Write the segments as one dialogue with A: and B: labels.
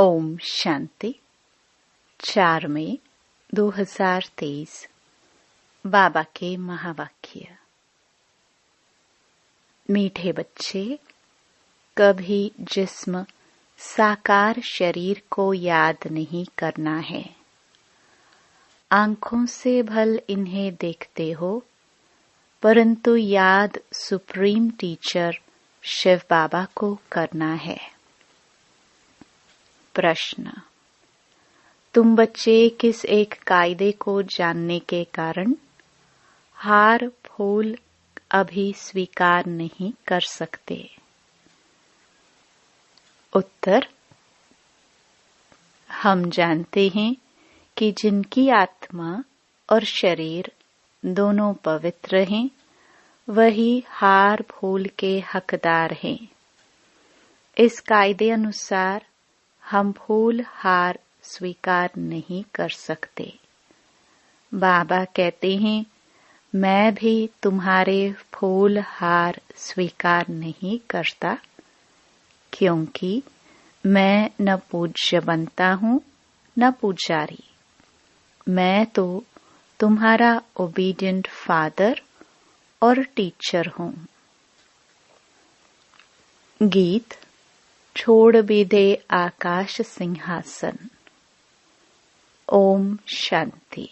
A: ओम शांति 4 मई 2023 बाबा के महावाक्य। मीठे बच्चे, कभी जिस्म साकार शरीर को याद नहीं करना है। आंखों से भल इन्हें देखते हो, परंतु याद सुप्रीम टीचर शिव बाबा को करना है। प्रश्न: तुम बच्चे किस एक कायदे को जानने के कारण हार फूल अभी स्वीकार नहीं कर सकते? उत्तर: हम जानते हैं कि जिनकी आत्मा और शरीर दोनों पवित्र हैं, वही हार फूल के हकदार हैं। इस कायदे अनुसार हम फूल हार स्वीकार नहीं कर सकते। बाबा कहते हैं, मैं भी तुम्हारे फूल हार स्वीकार नहीं करता, क्योंकि मैं न पूज्य बनता हूँ न पुजारी। मैं तो तुम्हारा ओबीडिएंट फादर और टीचर हूँ। गीत छोड़ भी दे आकाश सिंहासन। ओम शांति।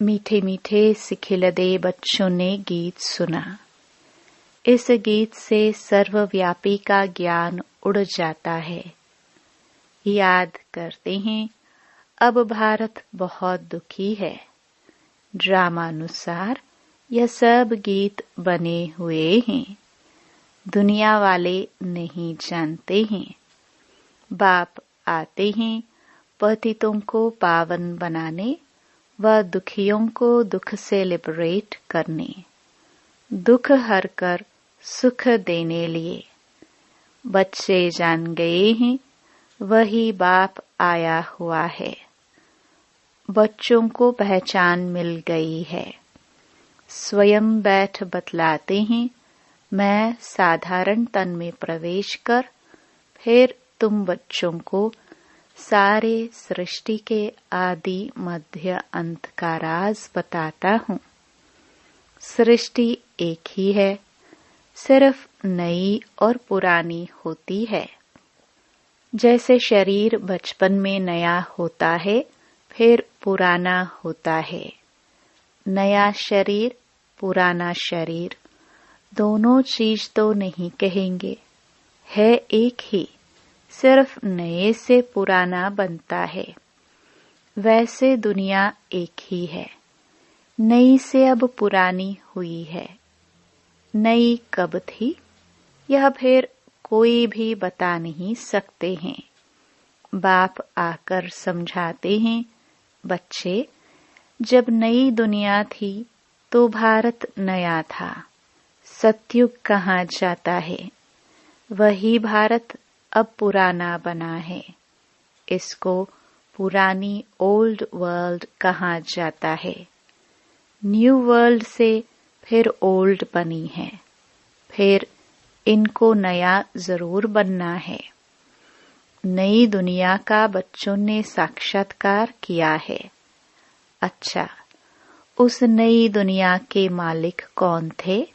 A: मीठे मीठे सिखिलदे बच्चों ने गीत सुना। इस गीत से सर्वव्यापी का ज्ञान उड़ जाता है। याद करते हैं, अब भारत बहुत दुखी है। ड्रामानुसार यह सब गीत बने हुए हैं। दुनिया वाले नहीं जानते हैं। बाप आते हैं पतितों को पावन बनाने व दुखियों को दुख से लिबरेट करने, दुख हर कर सुख देने लिए। बच्चे जान गए हैं, वही बाप आया हुआ है। बच्चों को पहचान मिल गई है। स्वयं बैठ बतलाते हैं, मैं साधारण तन में प्रवेश कर फिर तुम बच्चों को सारे सृष्टि के आदि मध्य अंत का राज बताता हूँ। सृष्टि एक ही है, सिर्फ नई और पुरानी होती है। जैसे शरीर बचपन में नया होता है, फिर पुराना होता है। नया शरीर, पुराना शरीर, दोनों चीज तो नहीं कहेंगे, है एक ही, सिर्फ नए से पुराना बनता है। वैसे दुनिया एक ही है, नई से अब पुरानी हुई है। नई कब थी, यह फिर कोई भी बता नहीं सकते हैं। बाप आकर समझाते हैं, बच्चे, जब नई दुनिया थी तो भारत नया था। सतयुग कहाँ जाता है, वही भारत अब पुराना बना है। इसको पुरानी ओल्ड वर्ल्ड कहा जाता है। न्यू वर्ल्ड से फिर ओल्ड बनी है, फिर इनको नया जरूर बनना है। नई दुनिया का बच्चों ने साक्षात्कार किया है। अच्छा, उस नई दुनिया के मालिक कौन थे?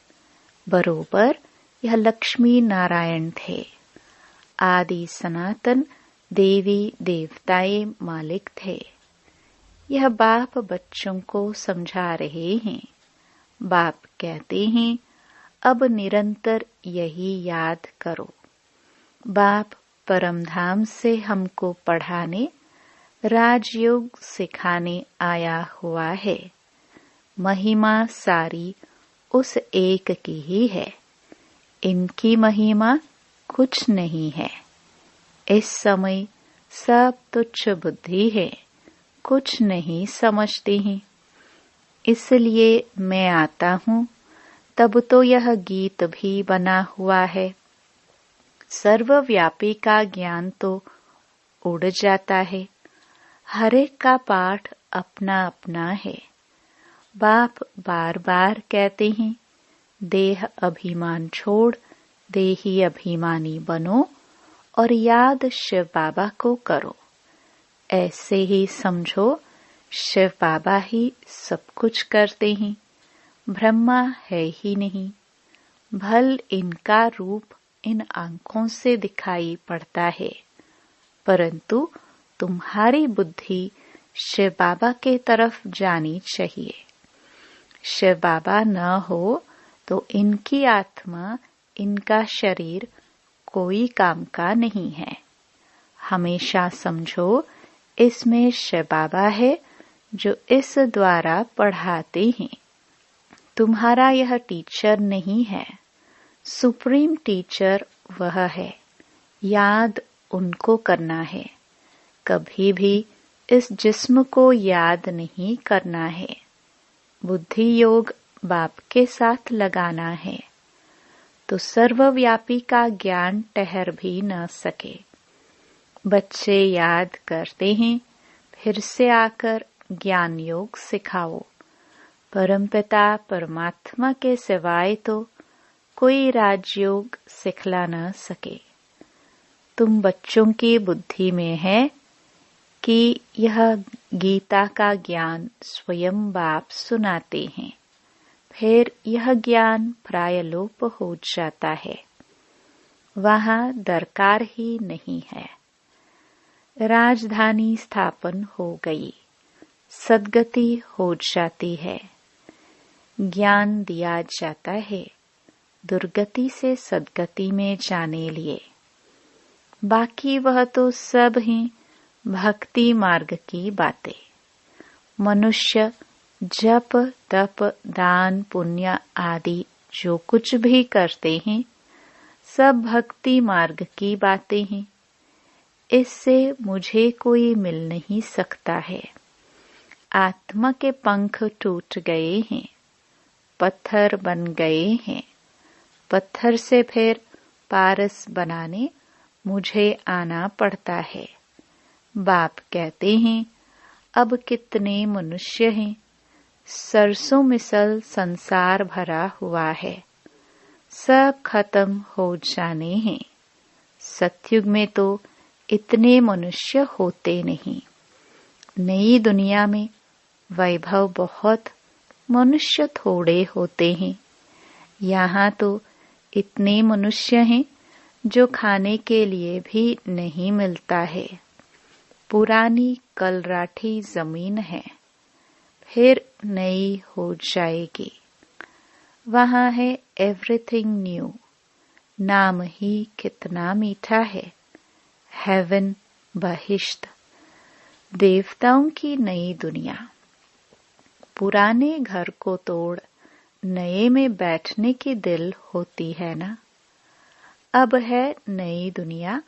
A: बरोबर यह लक्ष्मी नारायण थे। आदि सनातन देवी देवताएं मालिक थे। यह बाप बच्चों को समझा रहे हैं। बाप कहते हैं, अब निरंतर यही याद करो। बाप परमधाम से हमको पढ़ाने, राजयोग सिखाने आया हुआ है। महिमा सारी उस एक की ही है। इनकी महिमा कुछ नहीं है। इस समय सब तुच्छ बुद्धि है, कुछ नहीं समझते हैं। इसलिए मैं आता हूँ, तब तो यह गीत भी बना हुआ है। सर्वव्यापी का ज्ञान तो उड़ जाता है। हर एक का पाठ अपना अपना है। बाप बार बार कहते हैं, देह अभिमान छोड़ देही अभिमानी बनो और याद शिव बाबा को करो। ऐसे ही समझो शिव बाबा ही सब कुछ करते हैं, ब्रह्मा है ही नहीं। भल इनका रूप इन आंखों से दिखाई पड़ता है, परंतु तुम्हारी बुद्धि शिव बाबा के तरफ जानी चाहिए। शिव बाबा न हो तो इनकी आत्मा, इनका शरीर कोई काम का नहीं है। हमेशा समझो इसमें शिव बाबा है जो इस द्वारा पढ़ाते हैं। तुम्हारा यह टीचर नहीं है, सुप्रीम टीचर वह है। याद उनको करना है, कभी भी इस जिस्म को याद नहीं करना है। बुद्धि योग बाप के साथ लगाना है, तो सर्वव्यापी का ज्ञान ठहर भी न सके। बच्चे याद करते हैं, फिर से आकर ज्ञान योग सिखाओ। परमपिता परमात्मा के सिवाय तो कोई राजयोग सिखला न सके। तुम बच्चों की बुद्धि में है कि यह गीता का ज्ञान स्वयं बाप सुनाते हैं, फिर यह ज्ञान प्रायलोप हो जाता है, वहां दरकार ही नहीं है। राजधानी स्थापन हो गई, सद्गति हो जाती है, ज्ञान दिया जाता है दुर्गति से सद्गति में जाने लिए। बाकी वह तो सब ही भक्ति मार्ग की बातें। मनुष्य जप तप दान पुण्य आदि जो कुछ भी करते हैं, सब भक्ति मार्ग की बातें हैं। इससे मुझे कोई मिल नहीं सकता है। आत्मा के पंख टूट गए हैं, पत्थर बन गए हैं। पत्थर से फिर पारस बनाने मुझे आना पड़ता है। बाप कहते हैं, अब कितने मनुष्य हैं, सरसों मिसल संसार भरा हुआ है, सब खत्म हो जाने हैं। सतयुग में तो इतने मनुष्य होते नहीं। नई दुनिया में वैभव बहुत, मनुष्य थोड़े होते हैं। यहाँ तो इतने मनुष्य हैं जो खाने के लिए भी नहीं मिलता है। पुरानी कलराठी जमीन है, फिर नई हो जाएगी। वहाँ है एवरीथिंग न्यू। नाम ही कितना मीठा है, हेवन, बहिश्त, देवताओं की नई दुनिया। पुराने घर को तोड़ नए में बैठने की दिल होती है ना। अब है नई दुनिया,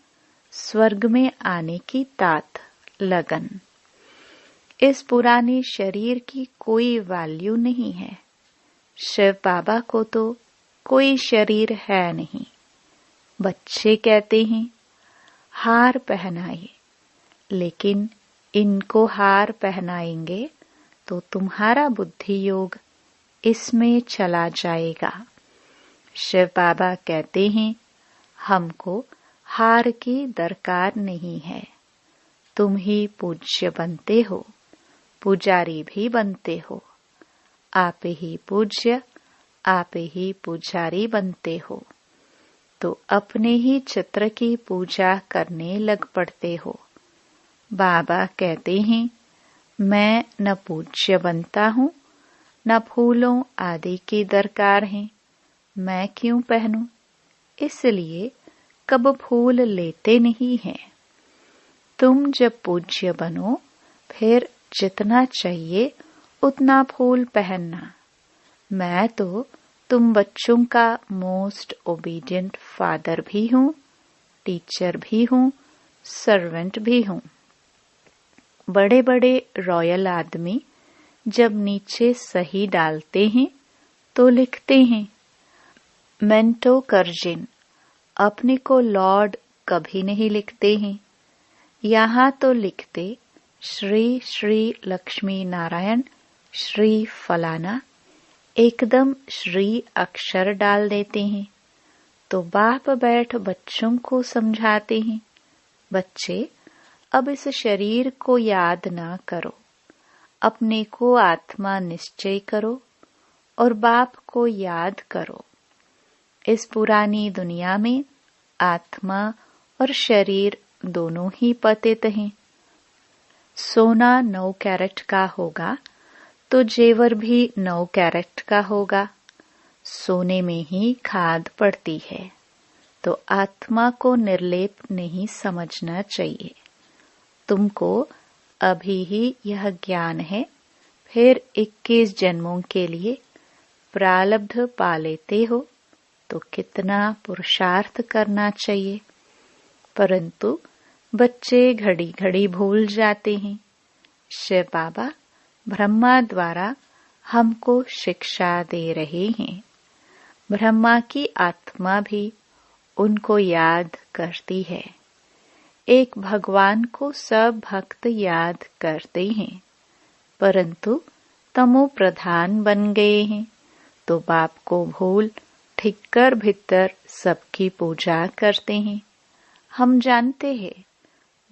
A: स्वर्ग में आने की तात, लगन। इस पुराने शरीर की कोई वैल्यू नहीं है। शिव बाबा को तो कोई शरीर है नहीं। बच्चे कहते हैं हार पहनाइए, लेकिन इनको हार पहनाएंगे तो तुम्हारा बुद्धि योग इसमें चला जाएगा। शिव बाबा कहते हैं हमको हार की दरकार नहीं है। तुम ही पूज्य बनते हो, पुजारी भी बनते हो। आप ही पूज्य, आप ही पुजारी बनते हो, तो अपने ही चित्र की पूजा करने लग पड़ते हो। बाबा कहते हैं मैं न पूज्य बनता हूँ, न फूलों आदि की दरकार है। मैं क्यों पहनूं? इसलिए कब फूल लेते नहीं हैं। तुम जब पूज्य बनो, फिर जितना चाहिए उतना फूल पहनना। मैं तो तुम बच्चों का मोस्ट ओबीडियंट फादर भी हूँ, टीचर भी हूँ, सर्वेंट भी हूँ। बड़े बड़े रॉयल आदमी जब नीचे सही डालते हैं तो लिखते हैं मेंटो कर्जिन। अपने को लॉर्ड कभी नहीं लिखते हैं। यहाँ तो लिखते श्री श्री लक्ष्मी नारायण श्री फलाना, एकदम श्री अक्षर डाल देते हैं। तो बाप बैठ बच्चों को समझाते हैं, बच्चे अब इस शरीर को याद ना करो, अपने को आत्मा निश्चय करो और बाप को याद करो। इस पुरानी दुनिया में आत्मा और शरीर दोनों ही पतित हैं। सोना 9 कैरेट का होगा तो जेवर भी 9 कैरेट का होगा। सोने में ही खाद पड़ती है, तो आत्मा को निर्लेप नहीं समझना चाहिए। तुमको अभी ही यह ज्ञान है, फिर 21 जन्मों के लिए प्रारब्ध पा लेते हो तो कितना पुरुषार्थ करना चाहिए। परंतु बच्चे घड़ी घड़ी भूल जाते हैं। शिव बाबा ब्रह्मा द्वारा हमको शिक्षा दे रहे हैं। ब्रह्मा की आत्मा भी उनको याद करती है। एक भगवान को सब भक्त याद करते हैं, परंतु तमो प्रधान बन गए हैं तो बाप को भूल ठिक्कर भीतर सबकी पूजा करते हैं। हम जानते हैं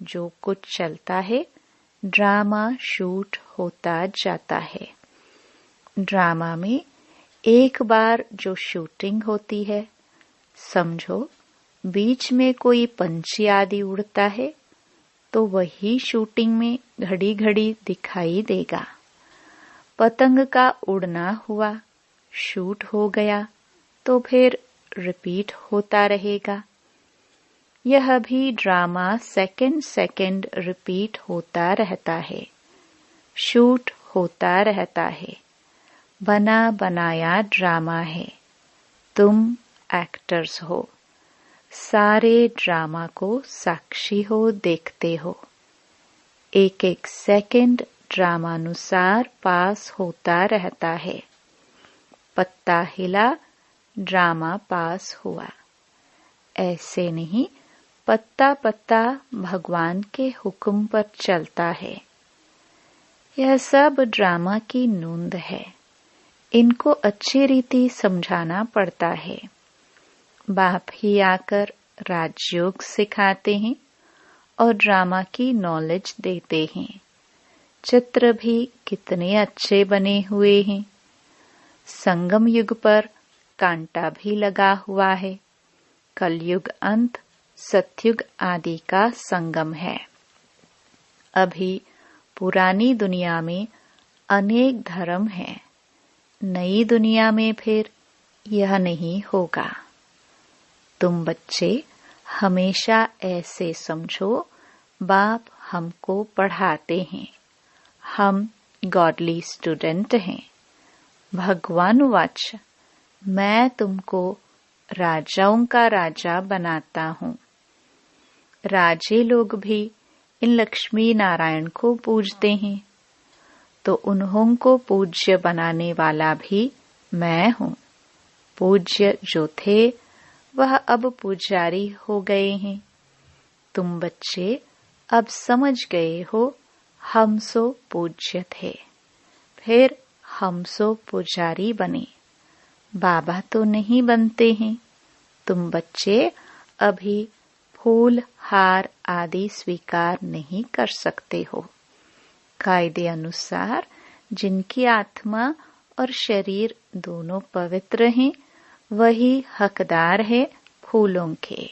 A: जो कुछ चलता है ड्रामा शूट होता जाता है। ड्रामा में एक बार जो शूटिंग होती है, समझो बीच में कोई पंछी आदि उड़ता है तो वही शूटिंग में घड़ी घड़ी दिखाई देगा। पतंग का उड़ना हुआ, शूट हो गया तो फिर रिपीट होता रहेगा। यह भी ड्रामा सेकंड सेकंड रिपीट होता रहता है, शूट होता रहता है। बना बनाया ड्रामा है, तुम एक्टर्स हो। सारे ड्रामा को साक्षी हो, देखते हो। एक एक सेकंड ड्रामानुसार पास होता रहता है। पत्ता हिला, ड्रामा पास हुआ। ऐसे नहीं, पत्ता पत्ता भगवान के हुक्म पर चलता है। यह सब ड्रामा की नूंद है। इनको अच्छी रीति समझाना पड़ता है। बाप ही आकर राजयोग सिखाते हैं और ड्रामा की नॉलेज देते हैं। चित्र भी कितने अच्छे बने हुए हैं। संगम युग पर कांटा भी लगा हुआ है। कलयुग अंत, सतयुग आदि का संगम है। अभी पुरानी दुनिया में अनेक धर्म हैं। नई दुनिया में फिर यह नहीं होगा। तुम बच्चे हमेशा ऐसे समझो, बाप हमको पढ़ाते हैं, हम गॉडली स्टूडेंट हैं। भगवान वाच, मैं तुमको राजाओं का राजा बनाता हूँ। राजे लोग भी इन लक्ष्मी नारायण को पूजते हैं, तो उन्हों को पूज्य बनाने वाला भी मैं हूँ। पूज्य जो थे वह अब पुजारी हो गए हैं। तुम बच्चे अब समझ गए हो, हम सो पूज्य थे, फिर हम सो पुजारी बने। बाबा तो नहीं बनते हैं। तुम बच्चे अभी फूल हार आदि स्वीकार नहीं कर सकते हो। कायदे अनुसार जिनकी आत्मा और शरीर दोनों पवित्र हैं, वही हकदार है फूलों के।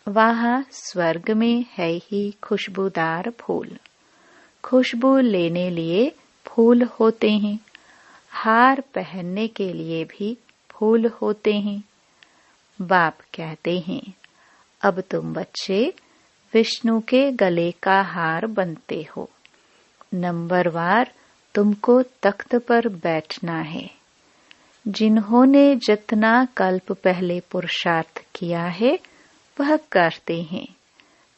A: वहाँ स्वर्ग में है ही खुशबूदार फूल। खुशबू लेने लिए फूल होते हैं, हार पहनने के लिए भी फूल होते हैं। बाप कहते हैं, अब तुम बच्चे विष्णु के गले का हार बनते हो। नंबरवार तुमको तख्त पर बैठना है। जिन्होंने जितना कल्प पहले पुरुषार्थ किया है वह करते हैं,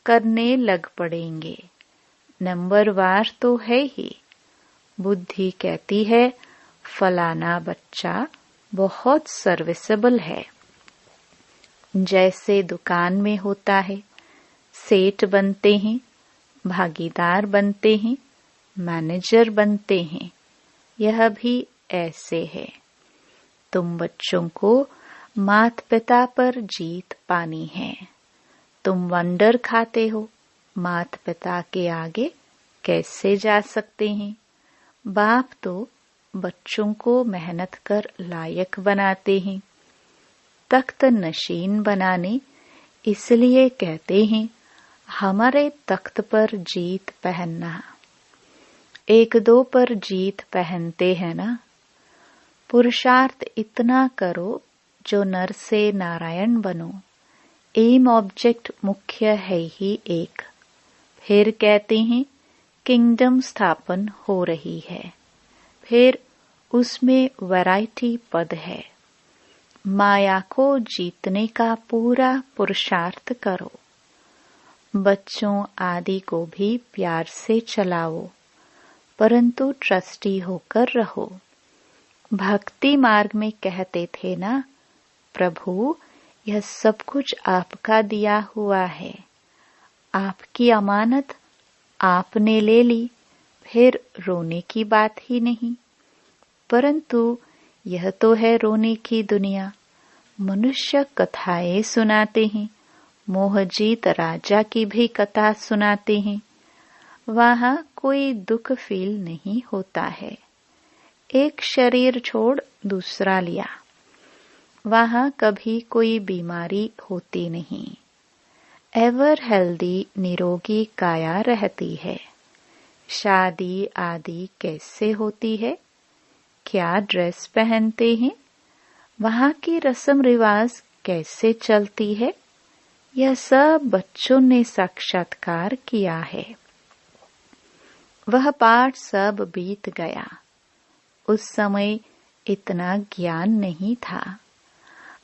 A: करने लग पड़ेंगे। नंबरवार तो है ही। बुद्धि कहती है फलाना बच्चा बहुत सर्विसेबल है। जैसे दुकान में होता है, सेठ बनते हैं, भागीदार बनते हैं, मैनेजर बनते हैं। यह भी ऐसे है। तुम बच्चों को माता पिता पर जीत पानी है। तुम वंडर खाते हो, माता पिता के आगे कैसे जा सकते हैं। बाप तो बच्चों को मेहनत कर लायक बनाते हैं। तख्त नशीन बनाने इसलिए कहते हैं हमारे तख्त पर जीत पहनना। एक दो पर जीत पहनते हैं ना। पुरुषार्थ इतना करो जो नर से नारायण बनो। एम ऑब्जेक्ट मुख्य है ही एक। फिर कहते हैं किंगडम स्थापन हो रही है। फिर उसमें वैरायटी पद है। माया को जीतने का पूरा पुरुषार्थ करो। बच्चों आदि को भी प्यार से चलाओ, परंतु ट्रस्टी होकर रहो। भक्ति मार्ग में कहते थे ना, प्रभु यह सब कुछ आपका दिया हुआ है, आपकी अमानत आपने ले ली, फिर रोने की बात ही नहीं। परंतु यह तो है रोने की दुनिया। मनुष्य कथाएं सुनाते हैं, मोहजीत राजा की भी कथा सुनाते हैं। वहां कोई दुख फील नहीं होता है। एक शरीर छोड़ दूसरा लिया, वहां कभी कोई बीमारी होती नहीं। एवर हेल्दी निरोगी काया रहती है। शादी आदि कैसे होती है, क्या ड्रेस पहनते हैं, वहां की रस्म रिवाज कैसे चलती है, यह सब बच्चों ने साक्षात्कार किया है। वह पाठ सब बीत गया। उस समय इतना ज्ञान नहीं था।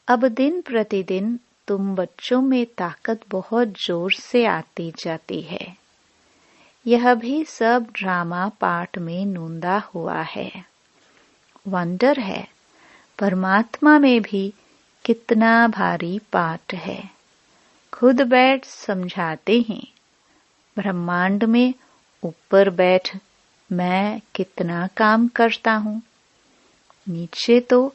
A: अब दिन प्रतिदिन तुम बच्चों में ताकत बहुत जोर से आती जाती है। यह भी सब ड्रामा पाठ में नूंदा हुआ है। वंडर है, परमात्मा में भी कितना भारी पाठ है। खुद बैठ समझाते हैं, ब्रह्मांड में ऊपर बैठ मैं कितना काम करता हूँ। नीचे तो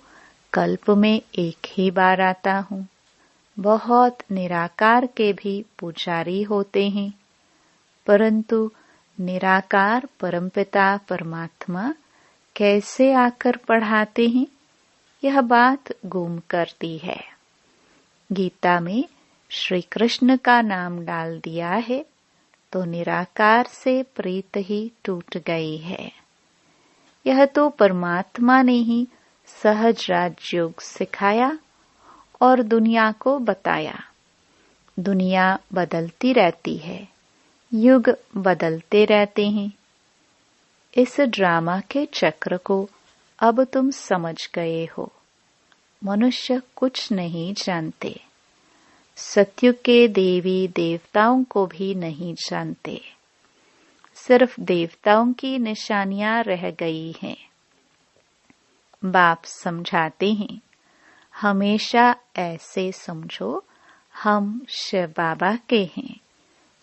A: कल्प में एक ही बार आता हूँ। बहुत निराकार के भी पुजारी होते हैं, परंतु निराकार परमपिता परमात्मा कैसे आकर पढ़ाते हैं, यह बात गुम करती है। गीता में श्री कृष्ण का नाम डाल दिया है तो निराकार से प्रीत ही टूट गई है। यह तो परमात्मा ने ही सहज राजयोग सिखाया और दुनिया को बताया। दुनिया बदलती रहती है, युग बदलते रहते हैं। इस ड्रामा के चक्र को अब तुम समझ गए हो। मनुष्य कुछ नहीं जानते, सत्युग के देवी देवताओं को भी नहीं जानते। सिर्फ देवताओं की निशानियां रह गई हैं। बाप समझाते हैं, हमेशा ऐसे समझो हम शिव बाबा के हैं।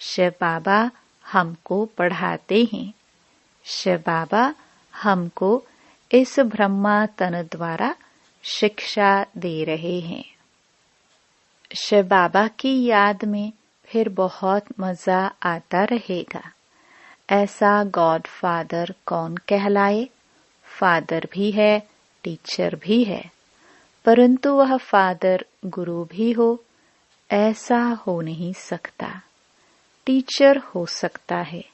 A: शिव बाबा हमको पढ़ाते हैं। शिव बाबा हमको इस ब्रह्मा तन द्वारा शिक्षा दे रहे हैं। शिव बाबा की याद में फिर बहुत मजा आता रहेगा। ऐसा गॉड फादर कौन कहलाए? फादर भी है, टीचर भी है, परंतु वह फादर गुरु भी हो ऐसा हो नहीं सकता। टीचर हो सकता है।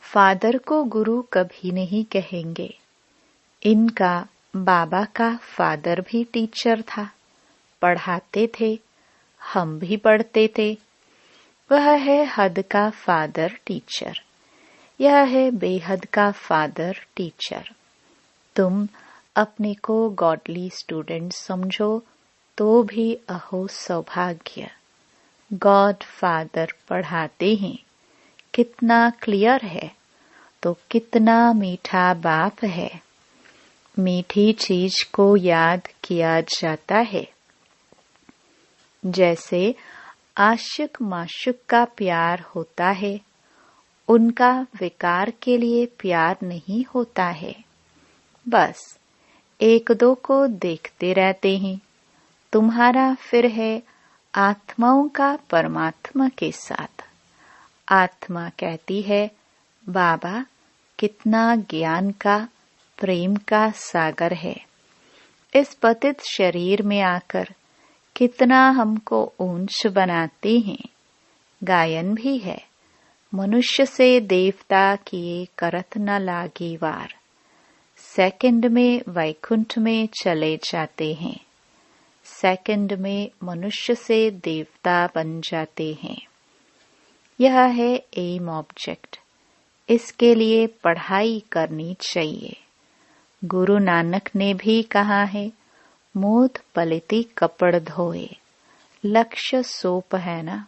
A: फादर को गुरु कभी नहीं कहेंगे। इनका बाबा का फादर भी टीचर था, पढ़ाते थे, हम भी पढ़ते थे। वह है हद का फादर टीचर, यह है बेहद का फादर टीचर। तुम अपने को गॉडली स्टूडेंट समझो तो भी अहो सौभाग्य। गॉड फादर पढ़ाते हैं, कितना क्लियर है, तो कितना मीठा बाप है। मीठी चीज को याद किया जाता है। जैसे आशिक माशुक का प्यार होता है, उनका विकार के लिए प्यार नहीं होता है। बस एक दो को देखते रहते हैं, तुम्हारा फिर है आत्माओं का परमात्मा के साथ। आत्मा कहती है, बाबा कितना ज्ञान का, प्रेम का सागर है। इस पतित शरीर में आकर कितना हमको ऊंच बनाते हैं। गायन भी है, मनुष्य से देवता किए करत न लागी वार। सेकंड में वैकुंठ में चले जाते हैं। सेकंड में मनुष्य से देवता बन जाते हैं। यह है एम ऑब्जेक्ट। इसके लिए पढ़ाई करनी चाहिए। गुरु नानक ने भी कहा है, मोद पलिति कपड़ धोए, लक्ष्य सो पहना।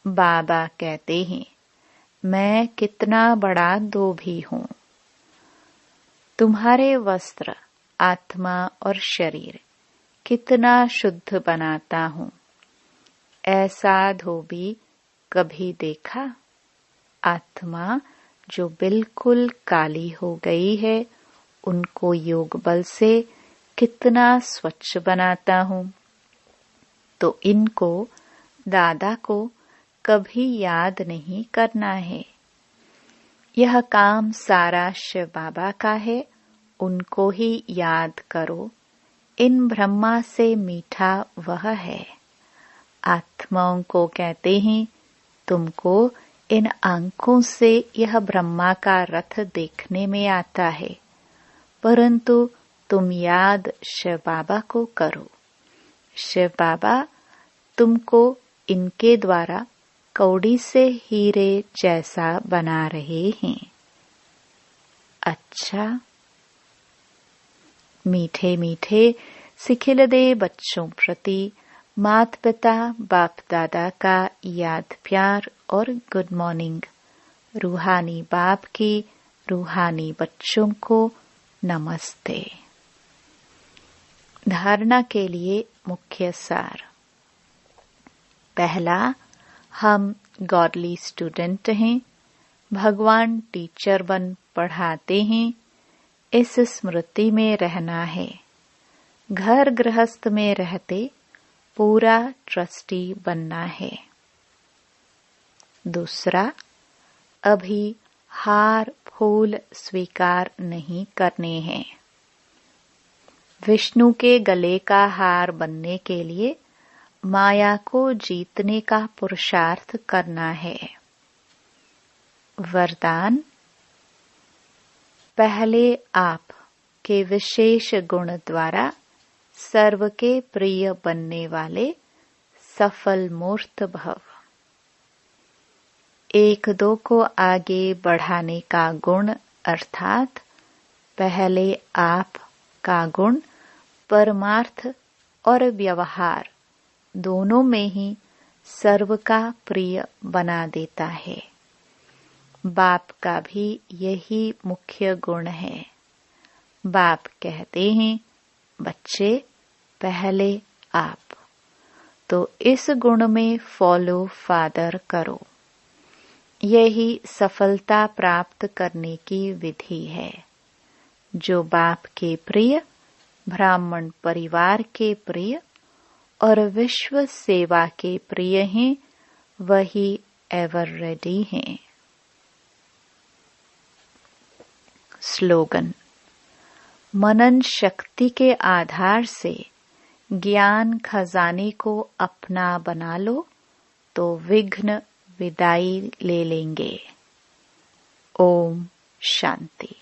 A: बाबा कहते हैं, मैं कितना बड़ा धोबी हूँ। तुम्हारे वस्त्र, आत्मा और शरीर कितना शुद्ध बनाता हूँ। ऐसा धोबी कभी देखा? आत्मा जो बिल्कुल काली हो गई है, उनको योग बल से कितना स्वच्छ बनाता हूँ। तो इनको, दादा को कभी याद नहीं करना है। यह काम सारा शिव बाबा का है, उनको ही याद करो। इन ब्रह्मा से मीठा वह है। आत्माओं को कहते हैं, तुमको इन आंखों से यह ब्रह्मा का रथ देखने में आता है, परंतु तुम याद शिव बाबा को करो। शिव बाबा तुमको इनके द्वारा कौड़ी से हीरे जैसा बना रहे हैं। अच्छा, मीठे मीठे सिखिल दे बच्चों प्रति माता पिता बाप दादा का याद प्यार और गुड मॉर्निंग। रूहानी बाप की रूहानी बच्चों को नमस्ते। धारणा के लिए मुख्य सार। पहला, हम गॉडली स्टूडेंट हैं। भगवान टीचर बन पढ़ाते हैं। इस स्मृति में रहना है। घर गृहस्थ में रहते पूरा ट्रस्टी बनना है। दूसरा, अभी हार फूल स्वीकार नहीं करने हैं। विष्णु के गले का हार बनने के लिए माया को जीतने का पुरुषार्थ करना है। वरदान, पहले आप के विशेष गुण द्वारा सर्व के प्रिय बनने वाले सफल मूर्त भव। एक दो को आगे बढ़ाने का गुण अर्थात पहले आप का गुण परमार्थ और व्यवहार दोनों में ही सर्व का प्रिय बना देता है। बाप का भी यही मुख्य गुण है। बाप कहते हैं, बच्चे पहले आप। तो इस गुण में फॉलो फादर करो। यही सफलता प्राप्त करने की विधि है। जो बाप के प्रिय, ब्राह्मण परिवार के प्रिय और विश्व सेवा के प्रिय हैं, वही एवर रेडी हैं। स्लोगन, मनन शक्ति के आधार से ज्ञान खजाने को अपना बना लो तो विघ्न विदाई ले लेंगे। ओम शांति।